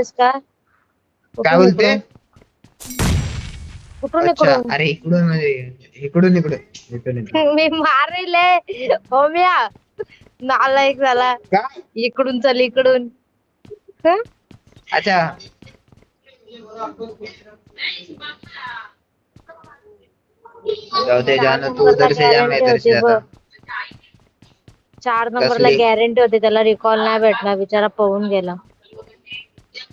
का काय कुठून बोलते? इकडून कुठून अच्छा, इकडून अरे इकडून म्हणजे इकडून इकडे इकडून इकडे. मी मारेले होम्या नालायक झाला. काय? इकडून चल इकडून. हं? अच्छा, जाऊ दे 4 जाना, तू नंबरला उधर से जा, मैं गॅरंटी इधर से होती जाता बघ. हूँ. 4 नंबरला कसली? गॅरंटी होती, त्याला रिकॉल नाही भेटला, बिचारा पळून गेला.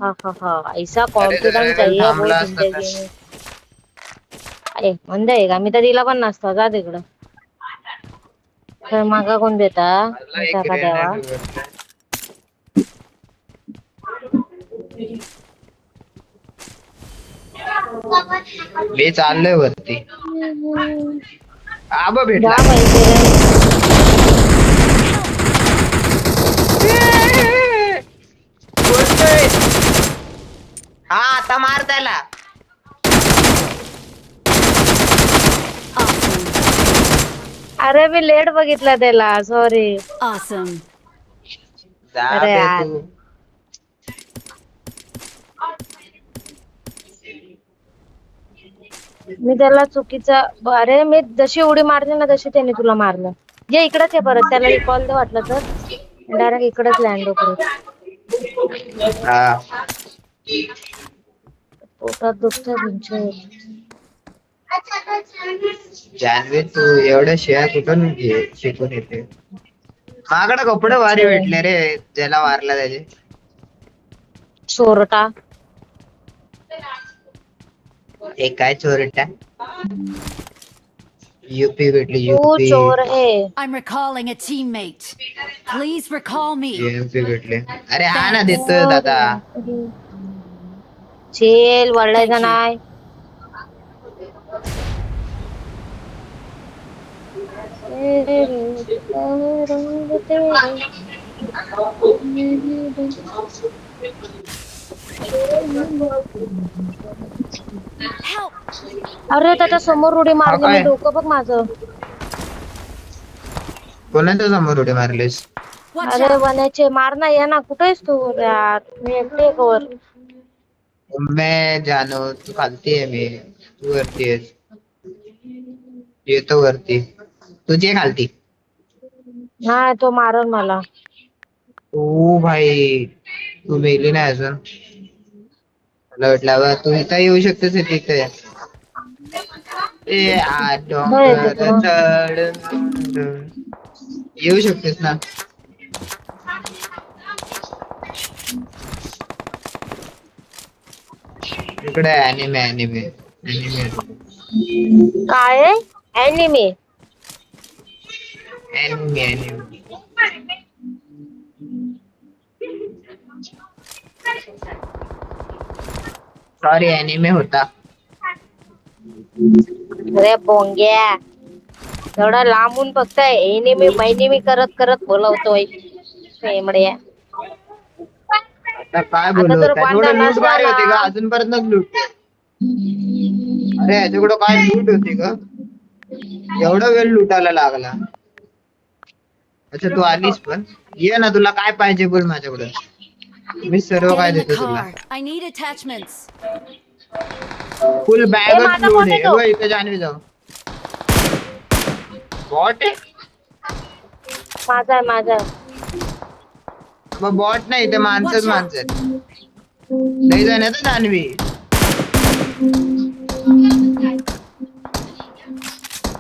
हा हा हा, ऐसा अरे जरा कॉन्फिडेंस वेळ चाहिए वो थांबला असता तर. जिंदगी में. अरे म्हणते का मी तर दिला पण नसता. जा तिकडं. तर मागा कोण देता? मला मी एक टाका द्यावा. ग्रेनेड भेटलाय. मी चाललोय वरती. आबा भेटला. जा बाई बिर्याणी. बोलतोय. हा आता मार त्याला. Awesome. अरे मी लेट बघितला त्याला, सॉरी. Awesome. जा अरे बे यार, तू. मी त्याला चुकीचा. अरे मी जशी उडी मारली ना तशी त्याने तुला मारलं. जे इकडेच आहे परत, त्याला रिकॉल दे वाटलं तर. डायरेक्ट इकडेच लँड हो परत. हा, पोटात दुखतंय तुमच्या. जान्हवी तू एवढ्या शिया कुठून शिकून येते? माझ्याकडे कपडे भारी भेटले रे, ज्याला मारला त्याचे. चोरटा. एक काय चोरटा? यूपी भेटली तू यूपी. चोर है. I'm recalling a teammate. Please recall me. UP भेटले. अरे हा ना, Thanks. देतोय दादा. चेल वळायचा Thank you. नाही. Help! अरे त्याच्या समोर उडी हा मारली मी, काय? डोकं बघ माझं. कोणाच्या समोर उडी मारलीस? Watch अरे out! बनायचे मार ना, ये ना, कुठे आहेस तू यार? मी एकटे आहे वर. मैं जानो, तू खालती आहे, मी तू वरती आहेस. येतो वरती, तुझी आहे खालती. नाही तो मारल मला. ओ भाई, तू मेली नाही अजून. मला वाटलं बा, तू इथं येऊ शकतेस तिथे. ए आ नाही डोंगर तिकडं. चढ येऊ शकतेस ना. इकडे अॅनिमे अॅनिमे अॅनिमे काय anime? Anime anime. Sorry, anime होता. अरे बोंग्या, एवढा लांबून फक्त एनिमे मैनिमे करत करत बोलवतोय फेमड्या. आता काय आता बोलू, जर बंदा त्याच्याकडे लूट नसला भारी ना. होती का अजूनपर्यंत लूट? अरे याच्याकडे काय लूट होती का? एवढा वेळ लुटायला लागला. अच्छा तू आलीस पण. ये ना, तुला काय पाहिजे बोल, माझ्याकडे मी सर्व Get काय in the देतो तुला. car. I need attachments. फुल ए बॅगच माझा लोड कोण आहे. येतो? बघ इथे जान्हवी जाऊ. बॉट आहे? माझा आहे, माझा आहे. मग बॉट नाही, ते माणसंच Watch माणसं out! आहेत. लई जण आहेत जान्हवी.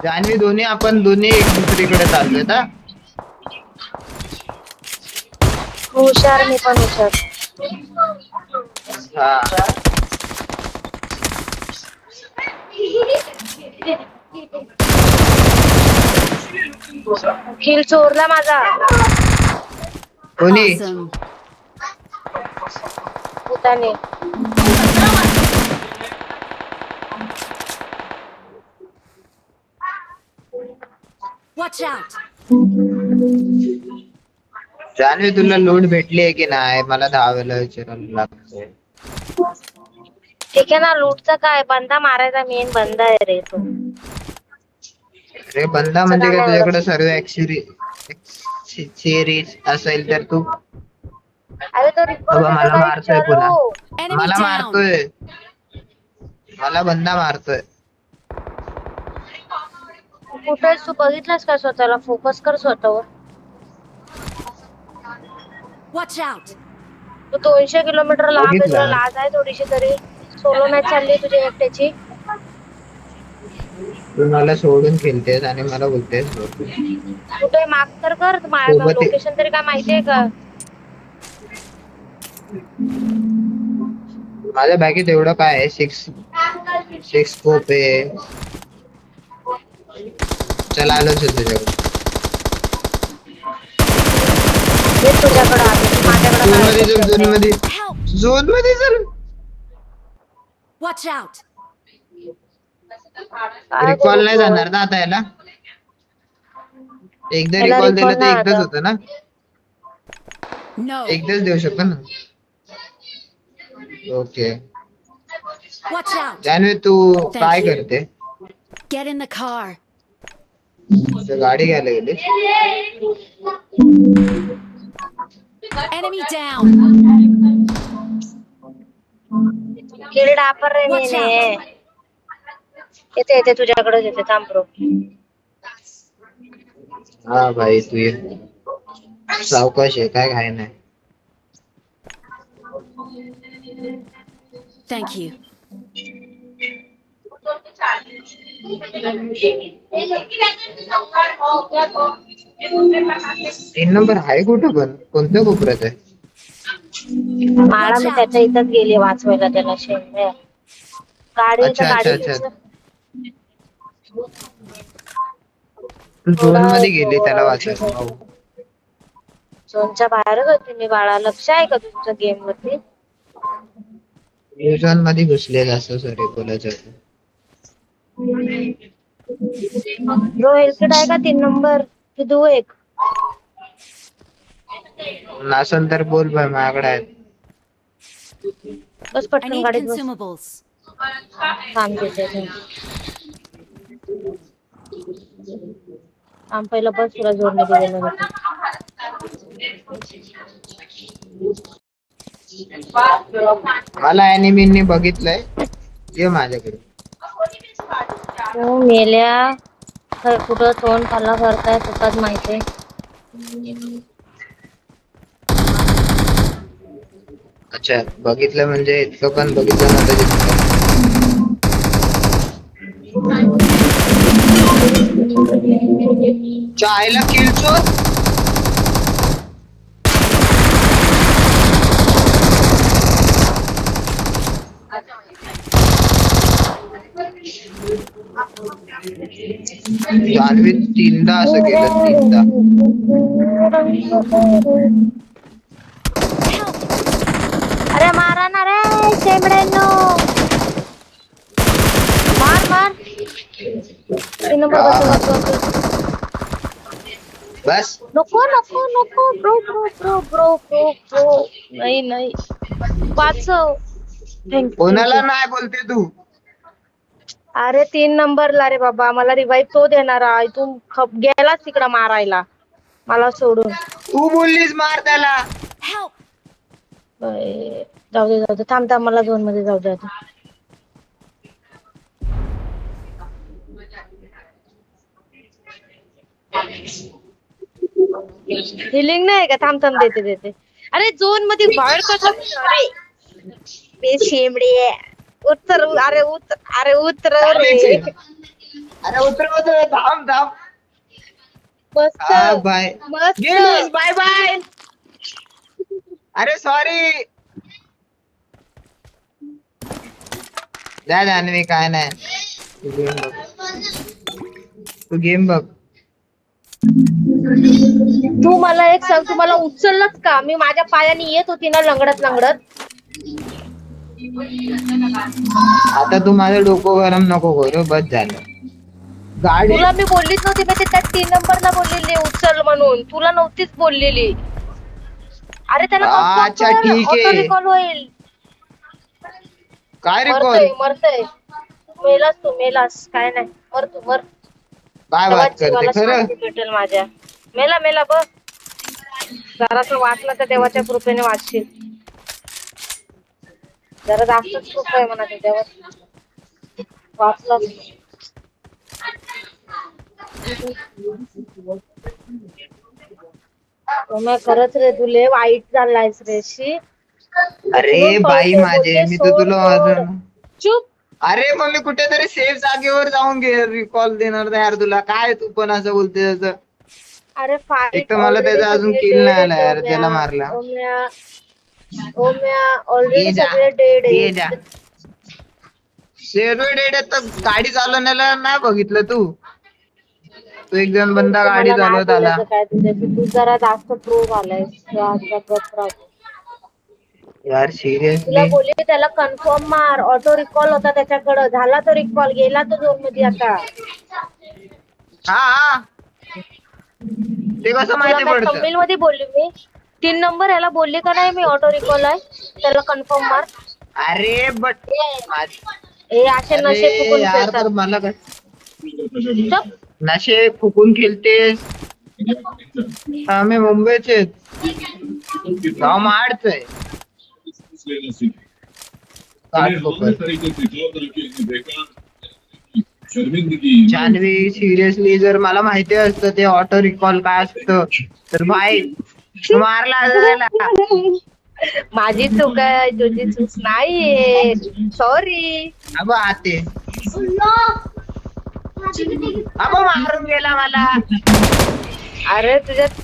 जान्हवी दोन्ही आपण दोन्ही एक दुसरीकडे चाललोय ना. हुशार, मी पण हुशार. हा, किल चोरला माझा. कोणी? Awesome. भूताने. Watch out! जान्हवी तुला लूट भेटली आहे की नाही, मला 10 वेळा विचारायला लागतंय. ठीक आहे ना, लूटचा काय, बंदा मारायचा मेन बंदा आहे रे तो. अरे बंदा लूटचं म्हणजे काय काय, नाही एवढं. तुझ्याकडे सर्व ऍक्सेसरीज असेल तर तू अरे तो रिकॉर्ड बाबा मला मारतोय पुन्हा. Enemy मला down. मारतोय. मला बंदा मारतोय. कुठे तू बघितलास का स्वतःला? फोकस कर स्वतःवर. Watch out. तू 200 किलोमीटर लांब आहे, तुला बघितला. लाज आहे थोडीशी तरी? सोलो मॅच चालली तुझ्या एकट्याची. तू मला सोडून खेळतेस आणि मला बोलतेस कुठे मार्क तर कर, सोबत लोकेशन तरी काय माहितीये का? माझ्या बॅगेत एवढं काय आहे? सिक्स स्कोप आहे. चला आलो तुझ्याकडे. हे तुझ्याकडे आले, तू माझ्याकडे झोन काय मध्ये चल, करतोय? झोन मध्ये. Help. झोन मध्ये चल. Watch out. काय रिकॉल करू नाही बरं? जाणार ना आता याला? एकदा याला रिकॉल recall दिलं तर नाही एकदाच आता. होतं ना? No. एकदाच देऊ शकतो ना? ओके. Watch out. जान्हवी तू Thank काय you. करते? Get in the car. गाडी घ्यायला गेली. Enemy down. किल डापर रे Watch मेने. येते येते तुझ्याकडेच येते, थांब ब्रो. हा भाई तू ये. सावकाश आहे, काय घाई नाही. Thank you. तीन नंबर आहे कुठं पण? कोणत्या कोपऱ्यात आहे? माळा मी त्याच्या इथंच गेली वाचवायला त्याला. शेंड्या गाडी अच्छा तर अच्छा गाडी अच्छा. घेऊन. तू झोन मध्ये गेली त्याला वाचायला. हो. झोनच्या बाहेरच होती मी बाळा. लक्ष आहे का तुमच्या गेम वरती? झोन मध्ये घुसलेलं असं सॉरी बोलायचं होतं. ब्रो हेल्केट आहे का 3 नंबर? की देऊ एक? नसेल तर बोल भाई, माझ्याकडे आहेत. बस I पटकन need गाडीत बस. consumables. थांब देते. थांब पहिलं बस, तुला जोडमध्ये गेलं होतं. मला अॅनिमीने बघितलंय. ये माझ्याकडे. तू मेल्या कुठं तोंड खाल्ला करताय स्वतःच माहितीये. अच्छा बघितलं म्हणजे इतकं पण बघितलं नव्हतं. चायला किलचो. जान्हवी तीनदा असं केलं, तीनदा. अरे मारा ना रे शेंबड्यांनो. मार 3 नंबर बस. बस नको ब्रो. नाही वाचव. कोणाला नाही बोलते तू? अरे 3 नंबरला रे बाबा. मला रिवाईव्ह तो देणार आहे. तू गेलास तिकडं मारायला मला सोडून. तू बोललीस मार त्याला. Help. जाऊ दे. थांब मला झोन मध्ये जाऊ दे आता. हिलिंग नाही का? थांब देते. अरे झोन मध्ये बाहेर कसं? अरे शेंबडी उतर. अरे उतर रे. अरे उतरवतोय. थांब. मस्त बाय. मस्त. गेलीस. बाय. अरे सॉरी. जा जान्हवी, काय नाही. तू गेम बघ. तू मला एक सांग, तू मला उचललंच का? मी माझ्या पायाने येत होती ना लंगडत. आता तू माझं डोकं गरम नको करू. बस झालं. गाडी तुला मी बोललीच नव्हती. मी त्या 3 नंबरला बोललेली उचल म्हणून. तुला नव्हतीच बोललेली. अरे त्याला अच्छा, ठीक आहे. रिकॉल होईल. काय रिकॉल? मरतय. मेलास काय नाही. मर. काय बात करते जीवाला खरं? शांती भेटेल माझ्या. मेला बघ. जरासं वाचलं तर देवाच्या कृपेने वाचशील. जरा जास्तच कृपा आहे म्हणा त्याच्यावर. वाचलाच. मग खरंच रे तुले वाईट झालायस रे शी. अरे उचलून बाई पळते माझे, बोलते मी तर सोड तुला सोड. चुप. अरे मग मी कुठेतरी सेफ जागेवर जाऊन रिकॉल देणार नाही यार तुला. काय तू पण असं बोलते त्याचं. अरे एक फाईट तर मला ऑलरेडी त्याचा अजून सगळे किल डेड नाही आला आहेत यार, ओम्या. ज्याला मारला. ओम्या ओम्या ये ऑलरेडी जा सगळे डेड ये जा. आहेत. शेरवेड तर गाडी चालवण्याला नाही बघितलं तू. तो एक जण बंदा तू गाडी मला नाही चालवत आला. बोलायचं काय तुझ्याशी. तू जरा जास्त प्रो झालायस. यार तुला सिरियसली. बोलली त्याला कन्फर्म मार. ऑटो रिकॉल होता त्याच्याकडं. झाला तो रिकॉल. गेला तो झोन मध्ये आता. हा हा, ते कसं तुला माहिती काय पडतं. तमिळ मध्ये बोलली मी. 3 नंबर याला बोलली का नाही मी ऑटो रिकॉल आहे. त्याला कन्फर्म मार. अरे बट हे असे अरे नशे फुकून यार फिरतात. तर मला काय चुप. नशे फुकून खेळतेस. आम्ही मुंबईचे गाव महाडच आहे. जान्हवी सिरियसली जर मला माहिती असतं ते ऑटो रिकॉल काय असतं तर भाई तू मारला जायला. माझी चूक आहे. तुझी चूक नाहीये. सॉरी. अब आते अब मारून गेला मला. अरे तुझ्यात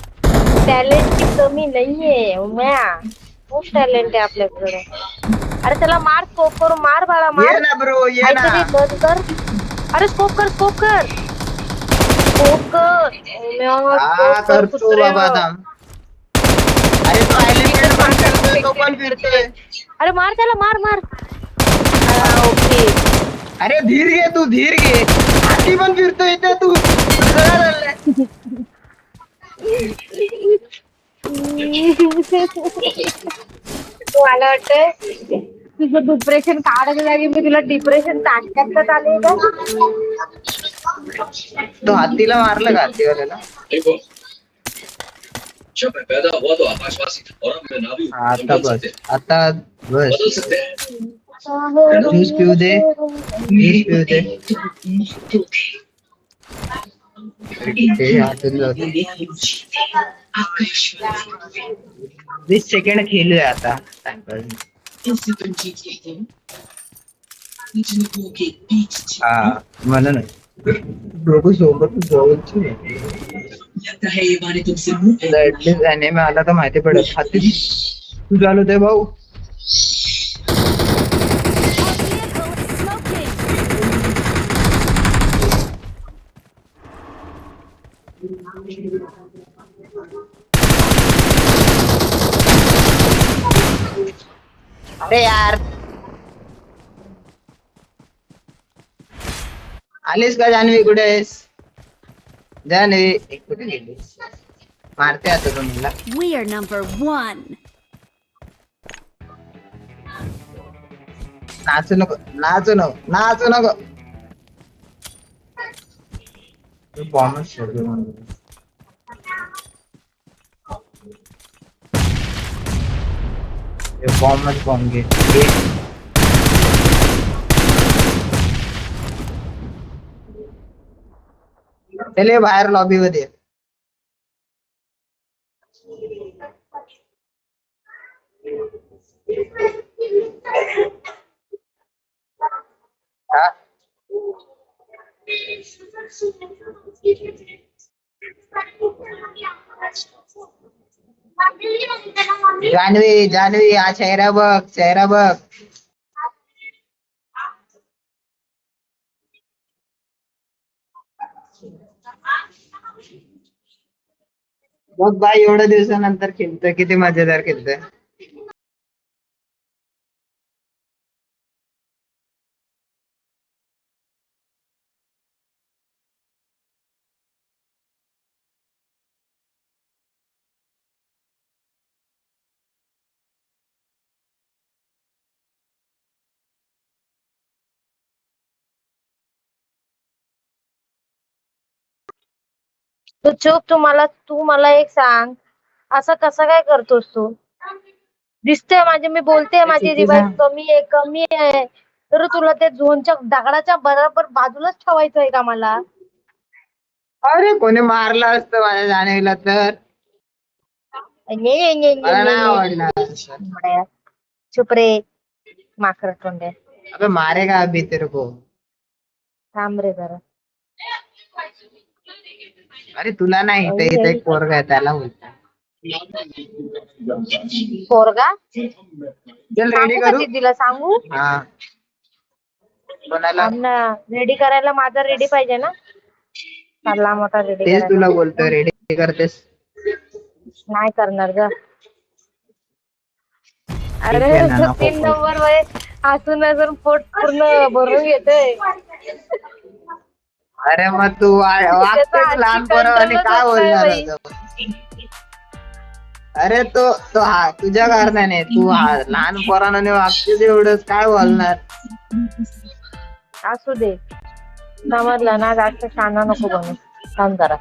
टॅलेंटची कमी नाहीये उम्या. खूप टॅलेंट आहे आपल्याकडे. अरे त्याला मार. स्कोप करून मार बाळा ये मार. ना ब्रो ये ना. काहीतरी बंद कर. अरे स्कोप कर. स्कोप कर. स्कोप कर. उम्या हा स्कोप कर करतो कुत्र्या. बाबा थांब. अरे तो एलिमेंट पण करतोय तो पण फिरतोय. अरे मार त्याला मार मार. ओके. अरे धीर घे तू धीर घे. हाती पण फिरतोय इथे तू. सगळं झालंय. मला वाटतंय तुझं डिप्रेशन काढायच्या जागी मी तुला डिप्रेशन टाकण्यात आले का. तो हातीला मारलं का हातीवाल्याला. देखो जब मैं पैदा हुआ तो आकाशवासी था और अब मैं नाभी हूं। हम आता बदल बस सकते हैं, आता बस बदल सकते हैं। ज्यूस पिऊ दे ज्यूस पिऊ दे. ते हातून जाऊ. 20 सेकंड खेळूया आता टाइमपास. हा म्हणून दोघं सोबत जवळची ऍटलीस्ट अॅनिमे आला तर माहिती पडत. हाती तू चालू दे भाऊ. अरे यार आलीस का जान्हवी. कुठे आहेस जान्हवी. कुठे गेलीस. मारते आता तुम्हाला. We are number one. नाचू नको नाचू नको नाचू नको. बॉम्बच सोडलो म्हणून. बॉम्बच बॉम्ब घे. चले बाहेर लॉबी मध्ये. हा जान्हवी जान्हवी हा चेहरा बघ चेहरा बघ. बघ बाई एवढ्या दिवसानंतर खेळतोय. किती मजेदार खेळतोय. तू चुप. तू मला एक सांग. असं कसं काय करतोस तू? दिसतंय माझे, मी बोलते माझी चुकीचं. रिवाईज कमी आहे, तर तुला ते झोनच्या दगडाच्या बरोबर बाजूलाच ठेवायचंय का मला? अरे कोणी मारलं असतं माझ्या जाणीला तर मला नाही आवडणार असं. चुप रे माकड तोंडे. अबे मारेगा अभी तेरे को. थांब रे जरा. अरे तुला नाही, इथं एक पोरगा आहे त्याला बोलतो. पोरगा चल रेडी सांगू का करू. दीदीला सांगू? हा कोणाला? रेडी करायला माझा रेडी पाहिजे ना, चालला मोठा रेडी तेच करायला. तुला बोलतोय रेडी करतेस. नाही करणार ग. अरे ठीक आहे ना, तो नको 3 करू. नंबर मध्ये हसून पोट पूर्ण भरून घेतोय. अरे मग तू वागतेच त्याचा लहान आजची पोरं आणि कंट्रोलच काय होत नाही बोलणार बाई. होतं? अरे तो तो हा तुझ्या कारणाने तू लहान पोरांना वागतेच एवढंच काय बोलणार. असू दे, समजलं ना, जास्त शाना नको बनू. थांब जरा.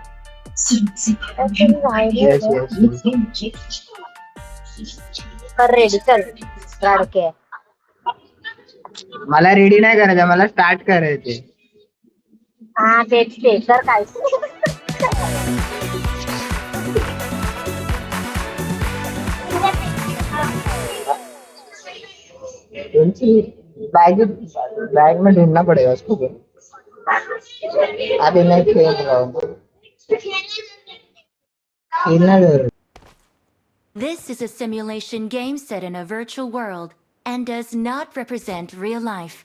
Yes, yes. कर रेडी, चल लाडके. मला रेडी नाही करायचं, मला स्टार्ट करायचे. हा तेच ते कर काय. बैग बैग में ढूंढना पड़ेगा उसको. अभी मैं खेल रहा हूँ. खेलना जरूर. This is a simulation game set in a virtual world and does not represent real life.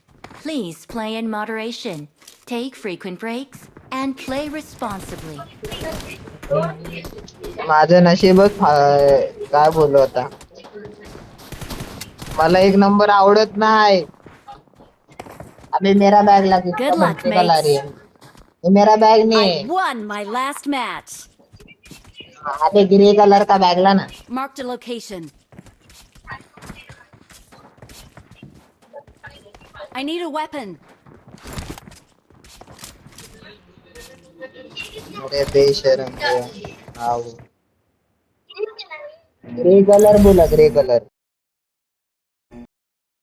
Please play in moderation, take frequent breaks, and play responsibly. माझं नशीबच काय बोललो आता. मला एक नंबर आवडत नाही. अबे मेरा बैग लगे. Good luck, का ला रही है? mates. ये मेरा बैग नहीं I है. won my last match. अबे ग्रे कलर का बैग ला ना. Marked a location. I need a weapon. अरे बेशरम. आओ ग्रे कलर बोला, ग्रे कलर.